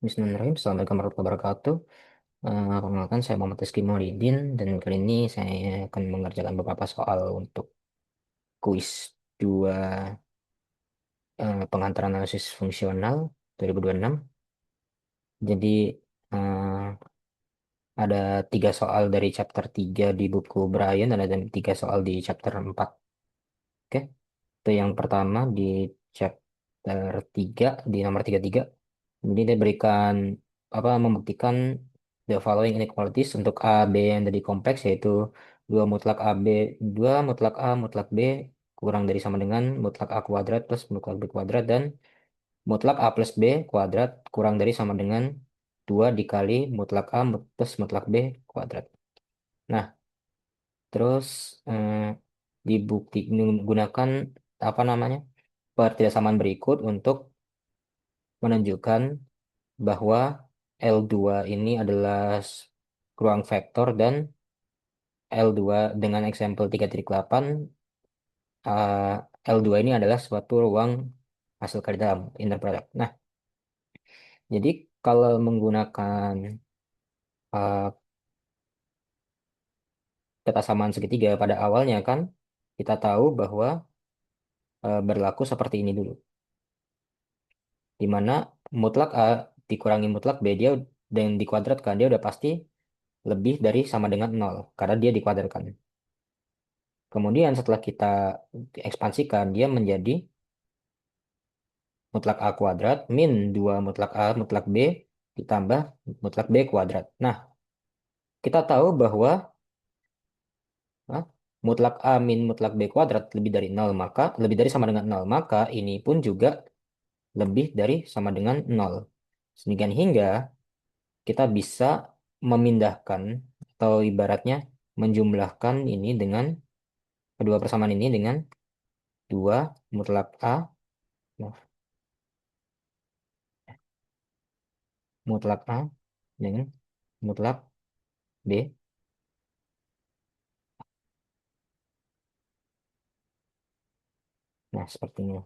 Bismillahirrahmanirrahim. Assalamualaikum warahmatullahi wabarakatuh. Perkenalkan, saya Muhammad Rizky Maulidin dan kali ini saya akan mengerjakan beberapa soal untuk kuis 2 pengantar analisis fungsional 2026. Jadi eh, ada 3 soal dari chapter 3 di buku Brian dan ada 3 soal di chapter 4. Oke, itu yang pertama di chapter 3 di nomor 33. Jadi dia berikan membuktikan the following inequalities untuk A, B yang jadi kompleks, yaitu 2 mutlak A, B, 2 mutlak A mutlak B kurang dari sama dengan mutlak A kuadrat plus mutlak B kuadrat, dan mutlak A plus B kuadrat kurang dari sama dengan 2 dikali mutlak A plus mutlak B kuadrat. Nah, terus eh, dibukti menggunakan apa namanya pertidaksamaan berikut untuk menunjukkan bahwa L2 ini adalah ruang vektor dan L2 dengan eksempel 3,8, eh, L2 ini adalah suatu ruang hasil kali dalam inner product. Nah, jadi kalau menggunakan eh, kesamaan segitiga pada awalnya kan kita tahu bahwa berlaku seperti ini dulu, di mana mutlak A dikurangi mutlak B dia dan dikuadratkan dia udah pasti lebih dari sama dengan nol karena dia dikuadratkan. Kemudian setelah kita ekspansikan dia menjadi mutlak A kuadrat min 2 mutlak A mutlak B ditambah mutlak B kuadrat. Nah, kita tahu bahwa ah, mutlak A min mutlak B kuadrat lebih dari nol, maka lebih dari sama dengan nol, maka ini pun juga lebih dari sama dengan nol. Sedemikian hingga kita bisa memindahkan atau ibaratnya menjumlahkan ini dengan kedua persamaan ini dengan 2 mutlak A, maaf, mutlak A dengan mutlak B. Nah, seperti ini.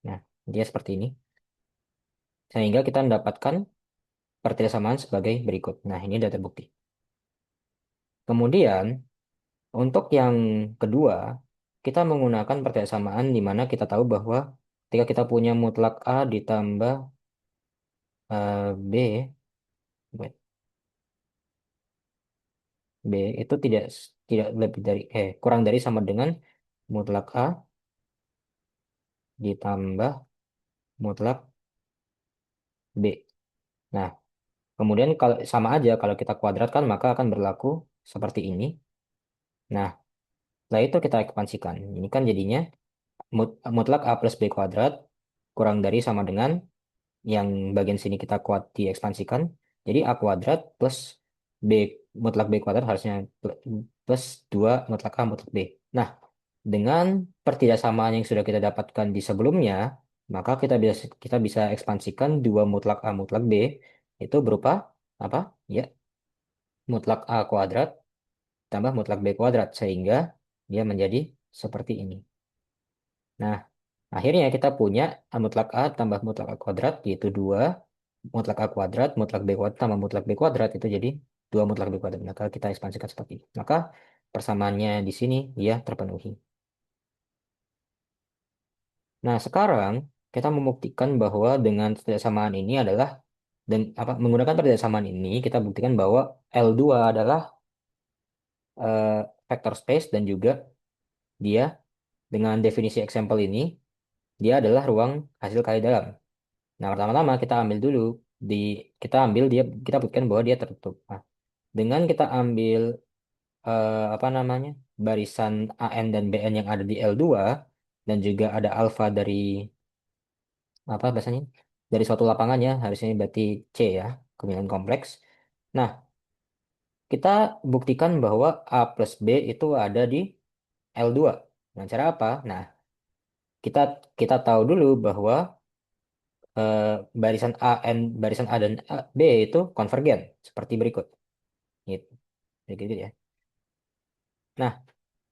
Nah, dia seperti ini. Sehingga kita mendapatkan pertidasamaan sebagai berikut. Nah, ini sudah terbukti. Kemudian, untuk yang kedua, kita menggunakan pertidasamaan di mana kita tahu bahwa ketika kita punya mutlak A ditambah B, wait, B itu tidak lebih dari kurang dari sama dengan mutlak A ditambah mutlak B. Nah, kemudian kalau sama aja kalau kita kuadratkan maka akan berlaku seperti ini. Nah, setelah itu kita ekspansikan. Ini kan jadinya mutlak A plus B kuadrat kurang dari sama dengan yang bagian sini kita kuat diekspansikan. Jadi A kuadrat plus B mutlak B kuadrat harusnya plus 2 mutlak A mutlak B. Nah, dengan pertidaksamaan yang sudah kita dapatkan di sebelumnya, maka kita bisa ekspansikan 2 mutlak A mutlak B itu berupa apa? Ya, mutlak A kuadrat tambah mutlak B kuadrat sehingga dia menjadi seperti ini. Nah, akhirnya kita punya A mutlak A tambah mutlak A kuadrat, yaitu 2 mutlak A kuadrat, mutlak B kuadrat tambah mutlak B kuadrat, itu jadi 2 mutlak B kuadrat. Maka kita ekspansikan seperti ini. Maka persamaannya di sini dia terpenuhi. Nah, sekarang kita membuktikan bahwa dengan persamaan ini adalah menggunakan persamaan ini kita buktikan bahwa L2 adalah eh, vector space dan juga dia dengan definisi example ini dia adalah ruang hasil kali dalam. Nah, pertama-tama kita ambil dulu di kita buktikan bahwa dia tertutup. Nah, dengan kita ambil barisan AN dan BN yang ada di L2 dan juga ada alfa dari apa bahasanya? Dari suatu lapangannya, harusnya berarti C ya, kemiringan kompleks. Nah, kita buktikan bahwa A plus B itu ada di L2. Dengan cara apa? Nah, kita kita tahu dulu bahwa eh, barisan A dan B itu konvergen seperti berikut. Gitu. Jadi gitu ya. Nah,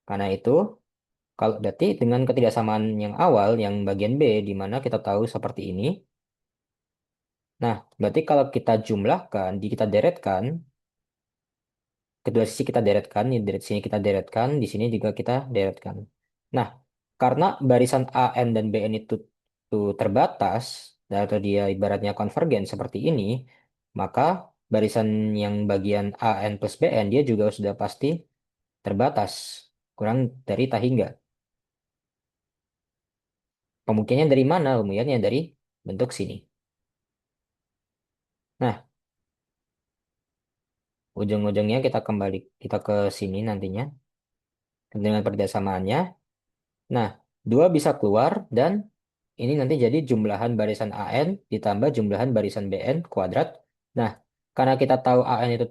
karena itu Kalau berarti dengan ketidaksamaan yang awal, yang bagian B, di mana kita tahu seperti ini. Nah, berarti kalau kita jumlahkan, kita deretkan, kedua sisi kita deretkan, di deret sini kita deretkan, di sini juga kita deretkan. Nah, karena barisan AN dan BN itu terbatas, atau dia ibaratnya konvergen seperti ini, maka barisan yang bagian AN plus BN dia juga sudah pasti terbatas, kurang dari tak hingga. Pembuktiannya dari mana? Pembuktiannya dari bentuk sini. Nah, ujung-ujungnya kita ke sini nantinya dengan perbedaannya. Nah, dua bisa keluar dan ini nanti jadi jumlahan barisan AN ditambah jumlahan barisan BN kuadrat. Nah, karena kita tahu AN itu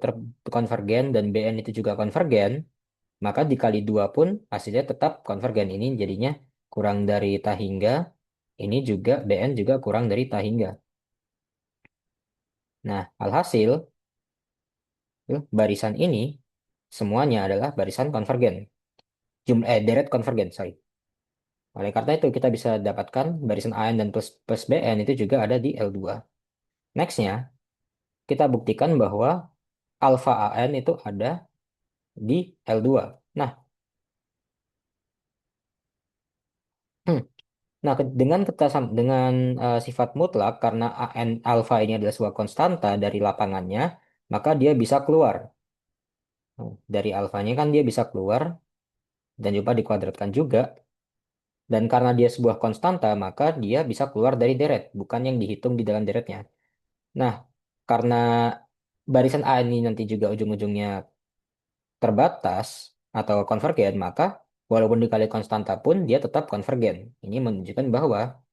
konvergen dan BN itu juga konvergen, maka dikali dua pun hasilnya tetap konvergen. Ini jadinya kurang dari tak hingga. Ini juga BN juga kurang dari tak hingga. Nah, alhasil barisan ini semuanya adalah barisan konvergen. Deret konvergen, sorry. Oleh karena itu kita bisa dapatkan barisan AN dan plus BN itu juga ada di L2. Nextnya, kita buktikan bahwa alfa AN itu ada di L2. Nah, hmm, dengan sifat mutlak karena AN alfa ini adalah sebuah konstanta dari lapangannya, maka dia bisa keluar. Dari alfanya kan dia bisa keluar dan juga dikuadratkan juga. Dan karena dia sebuah konstanta, maka dia bisa keluar dari deret, bukan yang dihitung di dalam deretnya. Nah, karena barisan A ini nanti juga ujung-ujungnya terbatas atau konvergen, maka walaupun dikali konstanta pun dia tetap konvergen. Ini menunjukkan bahwa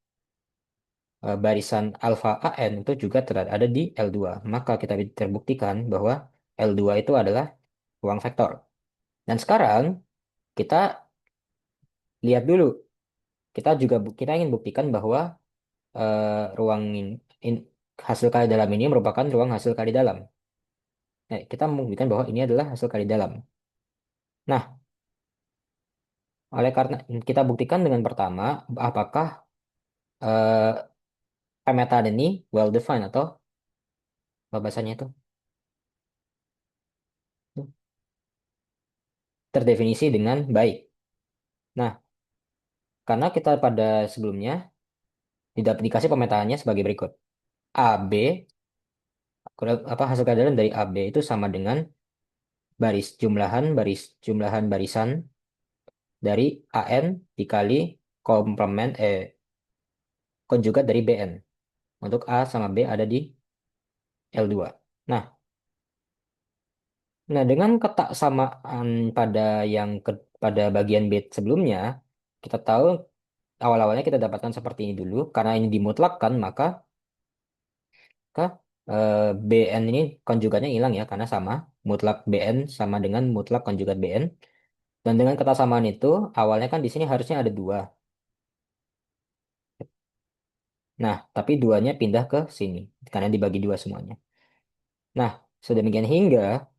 barisan alfa AN itu juga ada di L2. Maka kita terbuktikan bahwa L2 itu adalah ruang vektor. Dan sekarang kita lihat dulu. Kita ingin buktikan bahwa ruang in- hasil kali dalam ini merupakan ruang hasil kali dalam. Kita membuktikan bahwa ini adalah hasil kali dalam. Nah, oleh karena kita buktikan dengan pertama, apakah eh, pemetaan ini well defined atau apa bahasanya itu terdefinisi dengan baik. Nah, karena kita pada sebelumnya tidak dikasih pemetaannya sebagai berikut. AB, hasil kali dalam dari AB itu sama dengan jumlahan barisan dari AN dikali komplement konjugat dari BN. Untuk A sama B ada di L2. Nah, dengan ketaksamaan pada pada bagian B sebelumnya, kita tahu awal-awalnya kita dapatkan seperti ini dulu. Karena ini dimutlakkan, maka BN ini konjugatnya hilang ya, karena sama. Mutlak BN sama dengan mutlak konjugat BN. Dan dengan ketaksamaan itu, awalnya kan di sini harusnya ada dua. Nah, tapi duanya pindah ke sini, karena dibagi dua semuanya. Nah, sedemikian hingga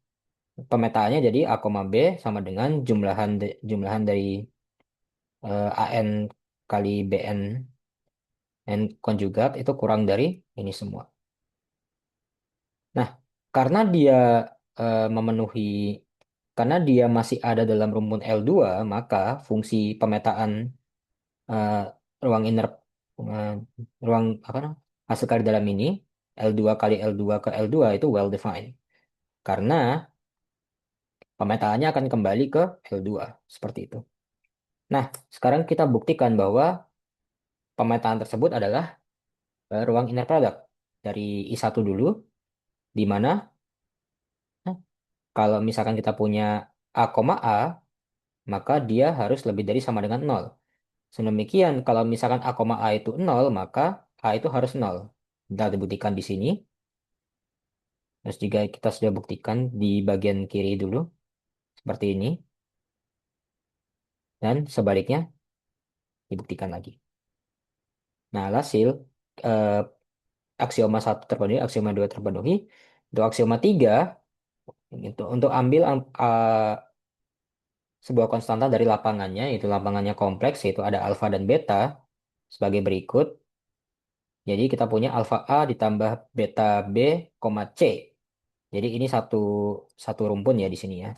pemetaannya jadi A, B sama dengan jumlahan dari AN kali BN N konjugat itu kurang dari ini semua. Nah, karena dia memenuhi, karena dia masih ada dalam rumpun L2, maka fungsi pemetaan eh, ruang inner, eh, ruang apa namanya, hasil kali dalam ini, L2 kali L2 ke L2 itu well defined. Karena pemetaannya akan kembali ke L2, seperti itu. Nah, sekarang kita buktikan bahwa pemetaan tersebut adalah ruang inner product dari I1 dulu, di mana nah, kalau misalkan kita punya A, A, maka dia harus lebih dari sama dengan nol. Sedemikian, kalau misalkan A, A itu nol, maka A itu harus nol. Kita buktikan di sini. Terus juga kita sudah buktikan di bagian kiri dulu, seperti ini. Dan sebaliknya, dibuktikan lagi. Nah, hasil eh, aksioma satu terpenuhi, aksioma 2 terpenuhi. Untuk aksioma 3 untuk ambil sebuah konstanta dari lapangannya, yaitu lapangannya kompleks, yaitu ada alfa dan beta sebagai berikut. Jadi kita punya alfa A ditambah beta B, koma C. Jadi ini satu satu rumpun ya di sini ya.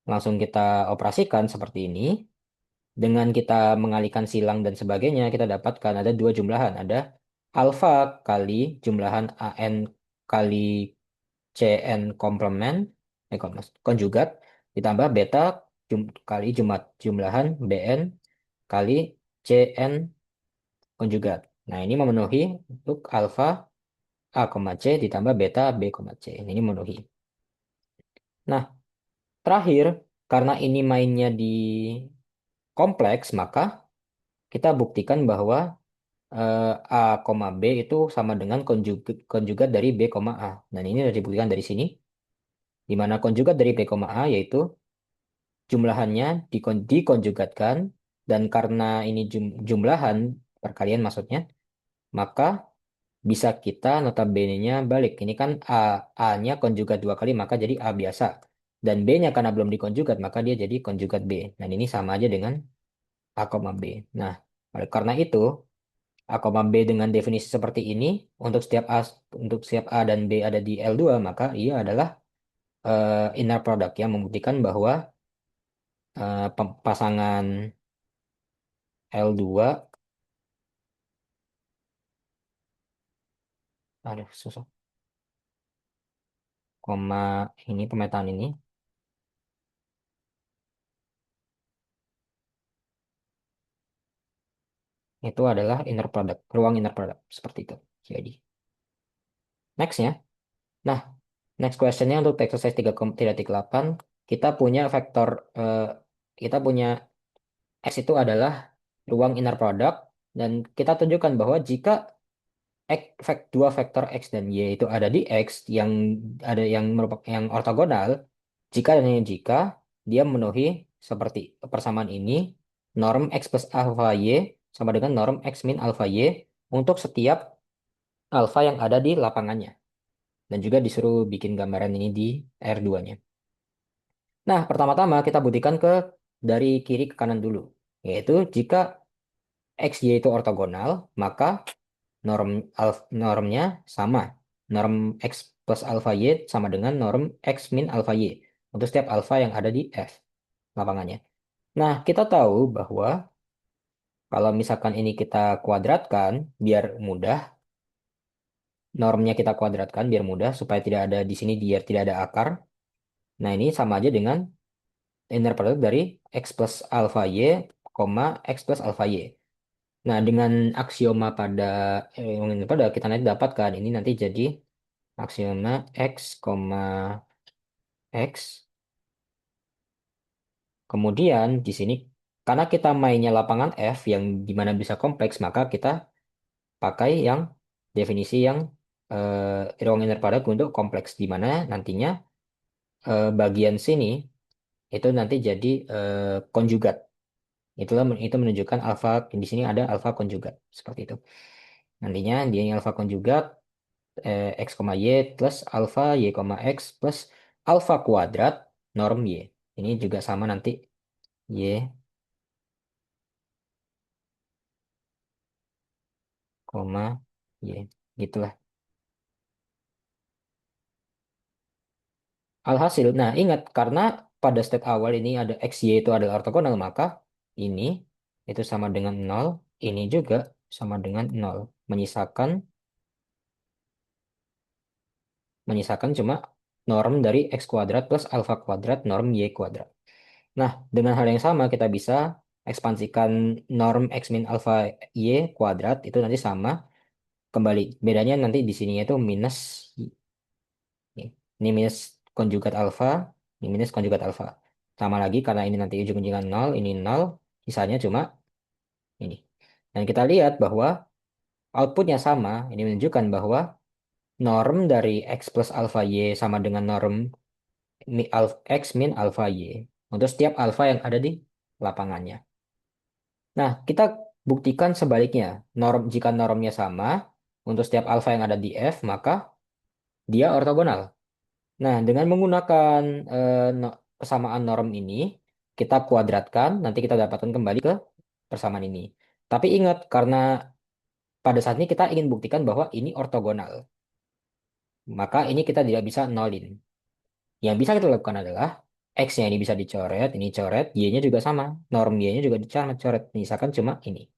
Langsung kita operasikan seperti ini. Dengan kita mengalihkan silang dan sebagainya, kita dapatkan ada dua jumlahan. Ada alfa kali jumlahan AN kali CN komplement, konjugat, ditambah beta kali jumlahan BN kali CN konjugat. Nah, ini memenuhi untuk alfa A, C ditambah beta B, C. Ini memenuhi. Nah, terakhir, karena ini mainnya di kompleks, maka kita buktikan bahwa A, B itu sama dengan konjugat dari B, A. Dan ini sudah dibuktikan dari sini, di mana konjugat dari B, A yaitu jumlahannya dikonjugatkan, dan karena ini jumlahan, perkalian maksudnya, maka bisa kita notabene-nya balik. Ini kan A-nya konjugat dua kali, maka jadi A biasa. Dan B-nya karena belum dikonjugat, maka dia jadi konjugat B. Dan ini sama aja dengan A, B. Nah, oleh karena itu, A, B dengan definisi seperti ini, untuk setiap A dan B ada di L2, maka ia adalah inner product yang membuktikan bahwa pasangan L2, aduh susah, koma ini pemetaan ini, itu adalah inner product, ruang inner product, seperti itu. Jadi, nextnya. Nah, next questionnya untuk exercise 3,8, kita punya vektor, eh, kita punya X itu adalah ruang inner product, dan kita tunjukkan bahwa jika dua vektor X dan Y itu ada di X yang ada yang merupakan yang ortogonal, jika dan hanya jika dia memenuhi seperti persamaan ini, norm X plus alpha Y sama dengan norm X min alpha Y untuk setiap alpha yang ada di lapangannya. Dan juga disuruh bikin gambaran ini di R2-nya. Nah, pertama-tama kita buktikan dari kiri ke kanan dulu. Yaitu jika XY itu ortogonal, maka normnya sama. Norm X plus alpha Y sama dengan norm X min alpha Y. Untuk setiap alpha yang ada di F lapangannya. Nah, kita tahu bahwa kalau misalkan ini kita kuadratkan, biar mudah, normnya kita kuadratkan biar mudah, supaya tidak ada di sini, biar tidak ada akar. Nah, ini sama aja dengan inner product dari X plus alpha Y, X plus alpha Y. Nah, dengan aksioma yang ini pada kita nanti dapatkan, ini nanti jadi aksioma X, X. Kemudian di sini, karena kita mainnya lapangan F yang dimana bisa kompleks, maka kita pakai yang definisi yang ruang inner product untuk kompleks, di mana nantinya bagian sini itu nanti jadi konjugat. Itu menunjukkan alfa, di sini ada alfa konjugat seperti itu. Nantinya dia ini alfa konjugat X, Y plus alfa Y, X plus alfa kuadrat norm Y. Ini juga sama nanti Y, Y. Gitulah. Alhasil, nah ingat, karena pada step awal ini ada X, Y itu adalah ortogonal, maka ini itu sama dengan nol, ini juga sama dengan nol. Menyisakan cuma norm dari X kuadrat plus alfa kuadrat norm Y kuadrat. Nah, dengan hal yang sama kita bisa ekspansikan norm X min alfa Y kuadrat itu nanti sama kembali. Bedanya nanti di sini itu minus, ini minus konjugat alfa, ini minus konjugat alfa. Sama lagi karena ini nanti ujung-ujungnya nol, ini nol, sisanya cuma ini. Dan kita lihat bahwa outputnya sama, ini menunjukkan bahwa norm dari X plus alfa Y sama dengan norm X min alfa Y untuk setiap alfa yang ada di lapangannya. Nah, kita buktikan sebaliknya. Jika normnya sama untuk setiap alfa yang ada di F, maka dia ortogonal. Nah, dengan menggunakan kesamaan norm ini, kita kuadratkan, nanti kita dapatkan kembali ke persamaan ini. Tapi ingat, karena pada saat ini kita ingin buktikan bahwa ini ortogonal, maka ini kita tidak bisa nolin. Yang bisa kita lakukan adalah X-nya ini bisa dicoret, ini coret, Y-nya juga sama. Norm Y-nya juga dicoret. Misalkan cuma ini.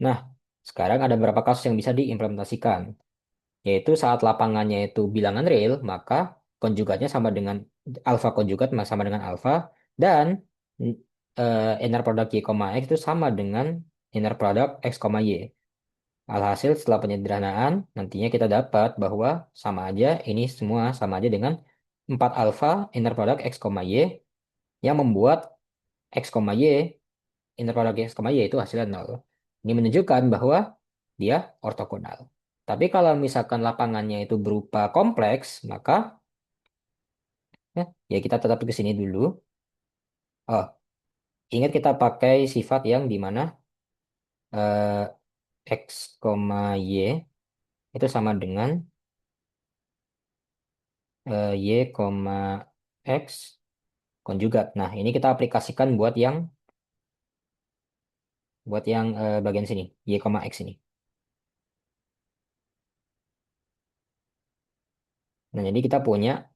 Nah, sekarang ada beberapa kasus yang bisa diimplementasikan. Yaitu saat lapangannya itu bilangan real, maka konjugatnya sama dengan alfa konjugat sama dengan alfa, dan inner product Y, X itu sama dengan inner product X, Y. Alhasil setelah penyederhanaan, nantinya kita dapat bahwa sama aja, ini semua sama aja dengan 4 alfa inner product X, Y yang membuat X, Y, inner product X, Y itu hasilnya nol. Ini menunjukkan bahwa dia ortogonal. Tapi kalau misalkan lapangannya itu berupa kompleks, maka ya kita tetap ke sini dulu. Oh, ingat kita pakai sifat yang di mana eh, X, Y itu sama dengan Y, X konjugat. Nah, ini kita aplikasikan buat yang bagian sini, Y, X ini. Nah, jadi kita punya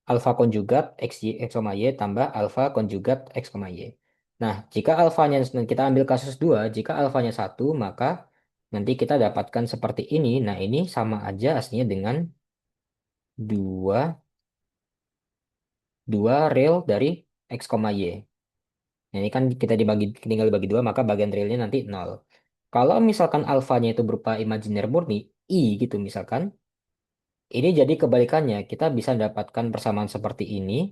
alfa konjugat X, Y tambah alfa konjugat X, Y. Nah, jika alfanya, kita ambil kasus 2, jika alfanya 1, maka nanti kita dapatkan seperti ini. Nah, ini sama aja aslinya dengan dua, dua real dari X, Y. Nah, ini kan kita tinggal dibagi 2, maka bagian realnya nanti nol. Kalau misalkan alfanya itu berupa imajiner murni, I gitu misalkan, ini jadi kebalikannya. Kita bisa dapatkan persamaan seperti ini.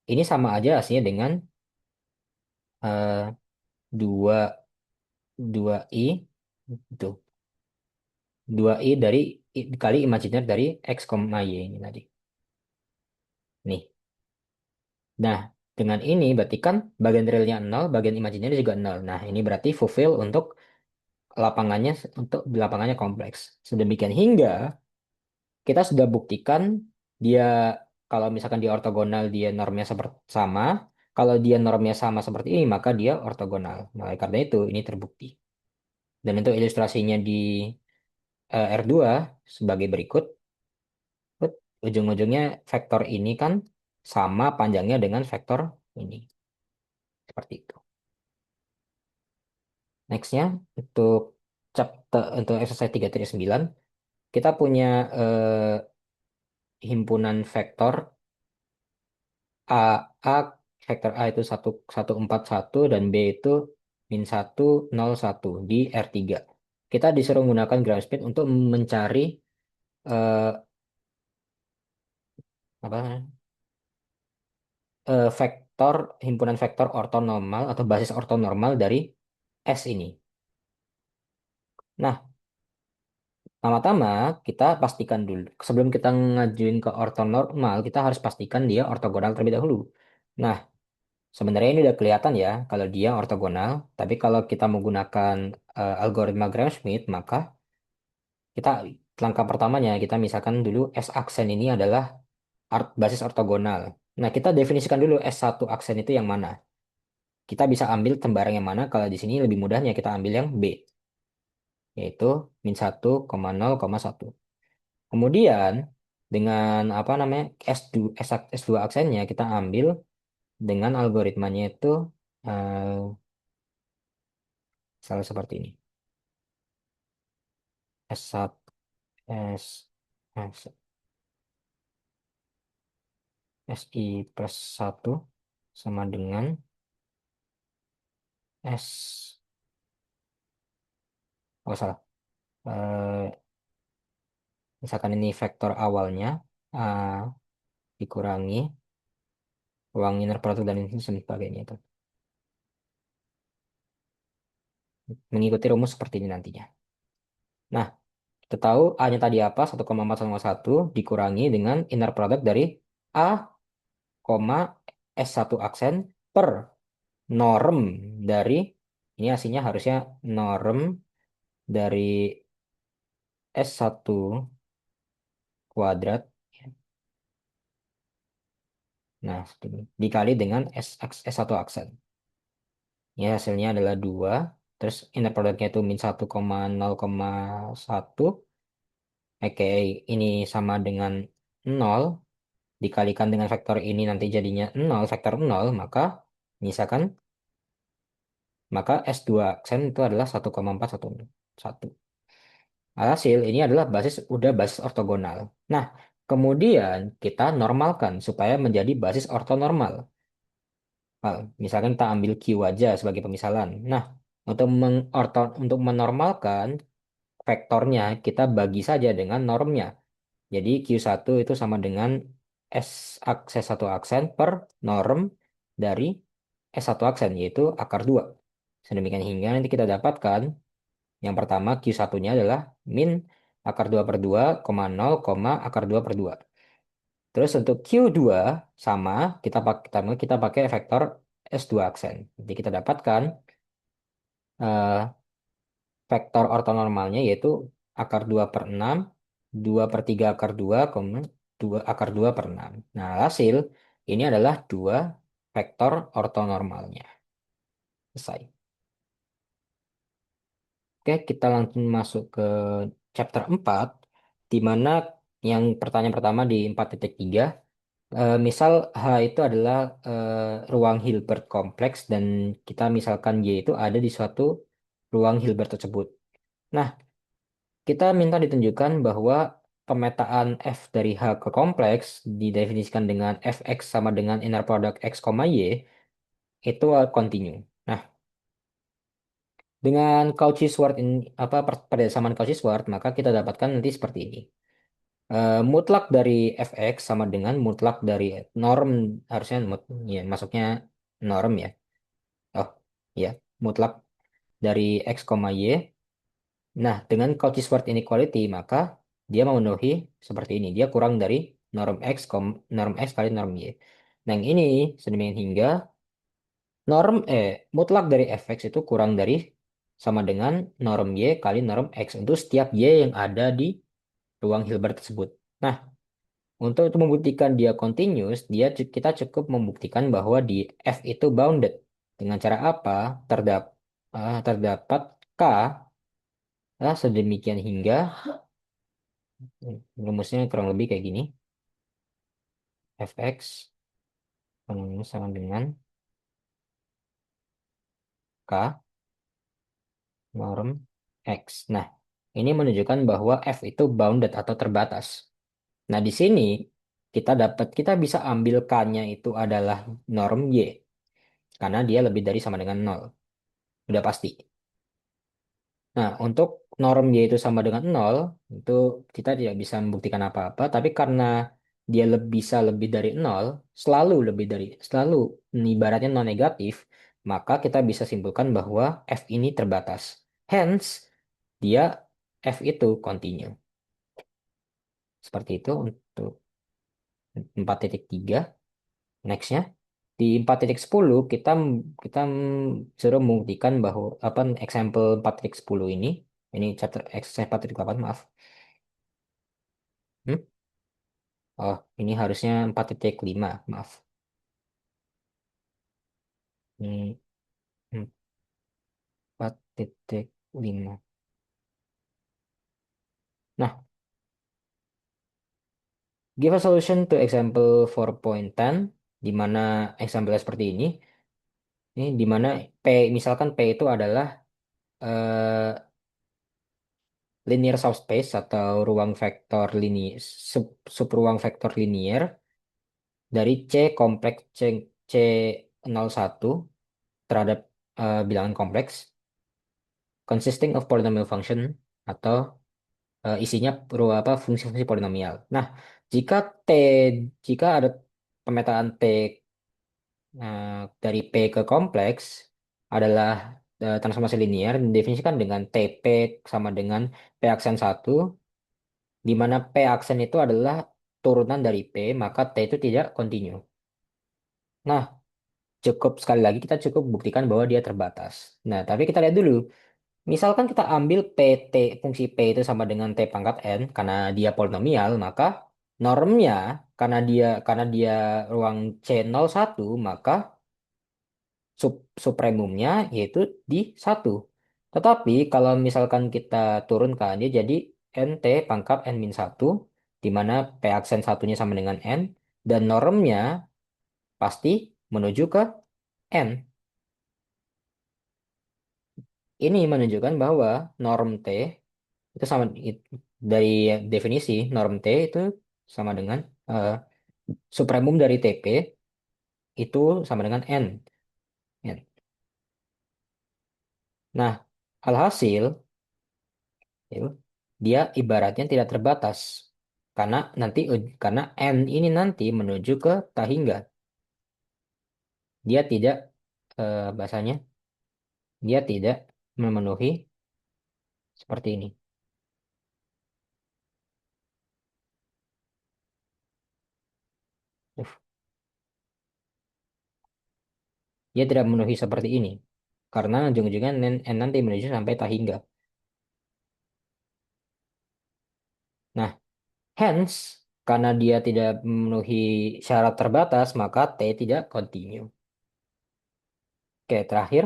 Ini sama aja aslinya dengan eh, 2 2i itu 2i dari kali imajiner dari X, Y ini tadi. Nih. Nah, dengan ini berarti kan bagian realnya nol, bagian imajinernya juga nol. Nah, ini berarti fulfill lapangannya untuk lapangannya kompleks. Sedemikian hingga kita sudah buktikan dia, kalau misalkan dia ortogonal, dia normnya seperti sama. Kalau dia normnya sama seperti ini, maka dia ortogonal. Nah, karena itu ini terbukti. Dan untuk ilustrasinya di R2 sebagai berikut. Ujung-ujungnya vektor ini kan sama panjangnya dengan vektor ini. Seperti itu. Nextnya, untuk untuk exercise 3.9, kita punya himpunan vektor A. A vektor A itu 1, 1, 4, 1 dan B itu -1, 0, 1 di R3. Kita disuruh menggunakan ground speed untuk mencari eh, apa namanya? Vektor himpunan vektor ortonormal atau basis ortonormal dari S ini. Nah, pertama-tama kita pastikan dulu. Sebelum kita ngajuin ke ortonormal, kita harus pastikan dia ortogonal terlebih dahulu. Nah, sebenarnya ini udah kelihatan ya kalau dia ortogonal. Tapi kalau kita menggunakan algoritma Gram-Schmidt, maka kita langkah pertamanya kita misalkan dulu S aksen ini adalah basis ortogonal. Nah, kita definisikan dulu S1 aksen itu yang mana. Kita bisa ambil tembarang yang mana, kalau di sini lebih mudahnya kita ambil yang B, yaitu -1, 0, 1. Kemudian dengan apa namanya S2 aksennya kita ambil dengan algoritmanya itu eh, salah seperti ini. S1 S, S SI+1 sama dengan S, oh salah. Misalkan ini vektor awalnya A dikurangi ruang inner product dan ini sebagainya itu. Mengikuti rumus seperti ini nantinya. Nah, kita tahu A-nya tadi apa? 1,401 dikurangi dengan inner product dari A, S1 aksen per norm dari, ini aslinya harusnya norm dari S1 kuadrat Nah, dikali dengan S1 aksen. Ya, hasilnya adalah 2. Terus inner produknya itu min 1,0,1. Oke, ini sama dengan 0. Dikalikan dengan vektor ini nanti jadinya 0, vektor 0. Misalkan, maka S2 aksen itu adalah 1,411. Alhasil, ini adalah udah basis ortogonal. Nah, kemudian kita normalkan supaya menjadi basis ortonormal. Misalkan kita ambil Q aja sebagai pemisalan. Nah, untuk menormalkan vektornya, kita bagi saja dengan normnya. Jadi Q1 itu sama dengan S1 aksen per norm dari S1 aksen, yaitu akar 2. Sedemikian hingga nanti kita dapatkan yang pertama Q1-nya adalah min akar 2 per 2, nol, akar 2 per 2. Terus untuk Q2 sama, kita pakai vektor S2 aksen. Jadi kita dapatkan eh, vektor ortonormalnya yaitu akar 2 per 6, 2 per 3 akar 2, 2 akar 2 per 6. Nah, hasil ini adalah dua vektor ortonormalnya. Selesai. Oke, kita langsung masuk ke chapter 4, di mana yang pertanyaan pertama di 4.3, misal H itu adalah ruang Hilbert kompleks dan kita misalkan Y itu ada di suatu ruang Hilbert tersebut. Nah, kita minta ditunjukkan bahwa pemetaan F dari H ke kompleks didefinisikan dengan Fx sama dengan inner product X, Y itu continue. Nah, dengan Cauchy-Schwarz persamaan Cauchy-Schwarz, maka kita dapatkan nanti seperti ini. Mutlak dari Fx sama dengan mutlak dari norm, harusnya ya, masuknya norm ya. Oh, ya, mutlak dari X, Y. Nah, dengan Cauchy-Schwarz inequality, maka dia memenuhi seperti ini. Dia kurang dari norm X, norm X kali norm Y. Nah, yang ini sedemikian hingga mutlak dari fx itu kurang dari sama dengan norm Y kali norm X untuk setiap Y yang ada di ruang Hilbert tersebut. Nah, untuk membuktikan dia continuous, kita cukup membuktikan bahwa di F itu bounded. Dengan cara apa? Terdapat K, sedemikian hingga rumusnya kurang lebih kayak gini. Fx sama dengan K norm X. Nah, ini menunjukkan bahwa F itu bounded atau terbatas. Nah, di sini kita bisa ambil K-nya itu adalah norm Y. Karena dia lebih dari sama dengan nol. Udah pasti. Nah, untuk norm Y itu sama dengan nol, itu kita tidak bisa membuktikan apa-apa. Tapi karena dia bisa lebih dari nol, selalu ibaratnya non negatif, maka kita bisa simpulkan bahwa F ini terbatas. Hence, dia F itu continue. Seperti itu untuk 4.3. Nextnya, di 4.10 kita suruh membuktikan bahwa example 4.10 ini chapter 4.8 maaf. Hmm? Oh, ini harusnya 4.5 maaf. Ini 4.5. Nah, give a solution to example 4.10, di mana example seperti ini. Ini di mana misalkan P itu adalah eh, linear subspace atau ruang vektor subruang vektor linier dari C01 terhadap bilangan kompleks consisting of polynomial function atau isinya fungsi-fungsi polinomial. Nah, jika T jika ada pemetaan T eh, dari P ke kompleks adalah transformasi linear didefinisikan dengan TP sama dengan P aksen 1, di mana P aksen itu adalah turunan dari P, maka T itu tidak kontinu. Nah, sekali lagi kita cukup buktikan bahwa dia terbatas. Nah, tapi kita lihat dulu. Misalkan kita ambil PT, fungsi P itu sama dengan T pangkat N, karena dia polinomial, maka Normnya karena dia ruang C01, maka supremumnya yaitu di satu. Tetapi kalau misalkan kita turunkan dia jadi NT pangkat N-1, di mana P aksen satunya sama dengan N, dan normnya pasti menuju ke N. Ini menunjukkan bahwa norm T itu dari definisi norm T itu sama dengan eh, supremum dari TP itu sama dengan N. Ya. Nah, alhasil itu, dia ibaratnya tidak terbatas karena karena N ini nanti menuju ke tak hingga. Dia tidak bahasanya dia tidak memenuhi seperti ini. Uff, dia tidak memenuhi seperti ini karena ujung-ujungnya N nanti menuju sampai tak hingga. Nah, hence karena dia tidak memenuhi syarat terbatas maka T tidak continue. Oke, terakhir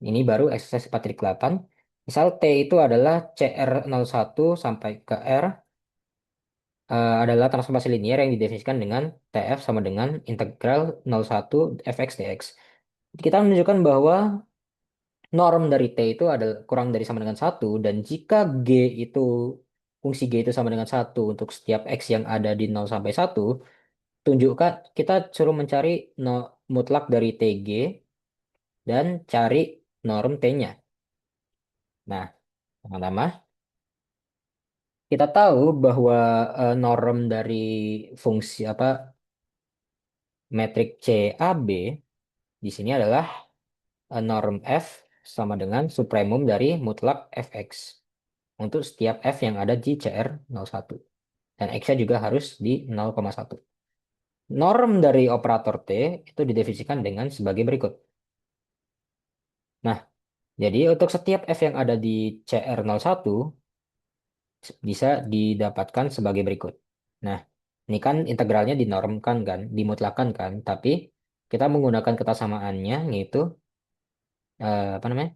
ini baru exercise 4.8. Misal T itu adalah CR01 sampai ke R adalah transformasi linear yang didefinisikan dengan TF sama dengan integral 01 fx dx. Kita menunjukkan bahwa norm dari T itu adalah kurang dari sama dengan satu, dan jika G itu fungsi G itu sama dengan satu untuk setiap X yang ada di 0 sampai satu, tunjukkan kita suruh mencari no, mutlak dari TG dan cari norm T-nya. Nah, pertama kita tahu bahwa norm dari fungsi apa metrik CAB di sini adalah norm F sama dengan supremum dari mutlak Fx untuk setiap F yang ada di CR01. Dan X-nya juga harus di 0,1. Norm dari operator T itu didefinisikan dengan sebagai berikut. Nah, jadi untuk setiap F yang ada di CR01 bisa didapatkan sebagai berikut. Nah, ini kan integralnya dinormkan kan, dimutlakan kan, tapi kita menggunakan ketasamaannya yaitu apa namanya?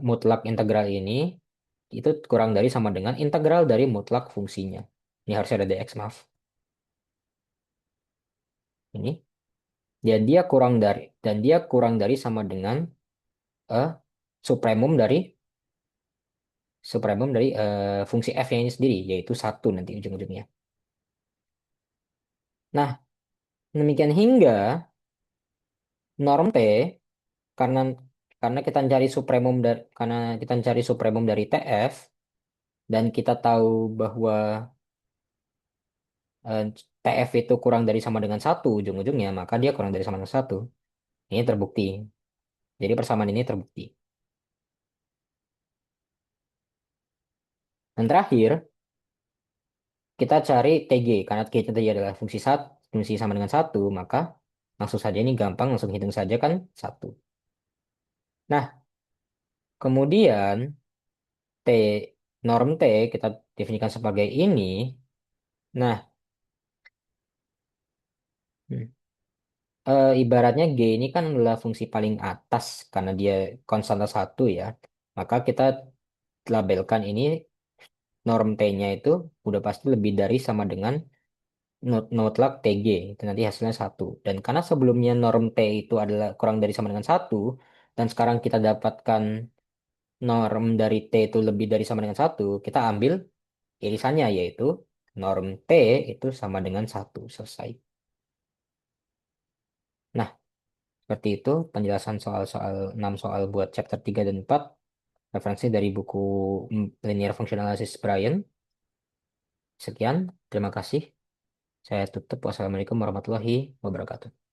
Mutlak integral ini itu kurang dari sama dengan integral dari mutlak fungsinya. Ini harusnya ada dx, maaf. Ini dan dia kurang dari sama dengan eh, supremum dari fungsi f yang ini sendiri, yaitu satu nanti ujung-ujungnya. Nah, demikian hingga norm t karena karena kita cari supremum dari TF dan kita tahu bahwa eh, TF itu kurang dari sama dengan satu ujung-ujungnya, maka dia kurang dari sama dengan satu. Ini terbukti. Jadi persamaan ini terbukti. Dan terakhir, kita cari TG. Karena TG itu tadi adalah fungsi sama dengan satu, maka langsung saja ini gampang, langsung hitung saja kan satu. Nah, kemudian T, norm T kita definisikan sebagai ini. Nah, hmm, ibaratnya G ini kan adalah fungsi paling atas karena dia konstanta satu ya. Maka kita labelkan ini norm T-nya itu udah pasti lebih dari sama dengan mutlak TG. Itu nanti hasilnya satu. Dan karena sebelumnya norm T itu adalah kurang dari sama dengan satu, dan sekarang kita dapatkan norm dari T itu lebih dari sama dengan satu, kita ambil irisannya yaitu norm T itu sama dengan satu. Selesai. Nah, seperti itu penjelasan soal-soal 6 soal buat chapter 3 dan 4. Referensi dari buku Linear Functional Analysis Brian. Sekian, terima kasih. Saya tutup. Wassalamualaikum warahmatullahi wabarakatuh.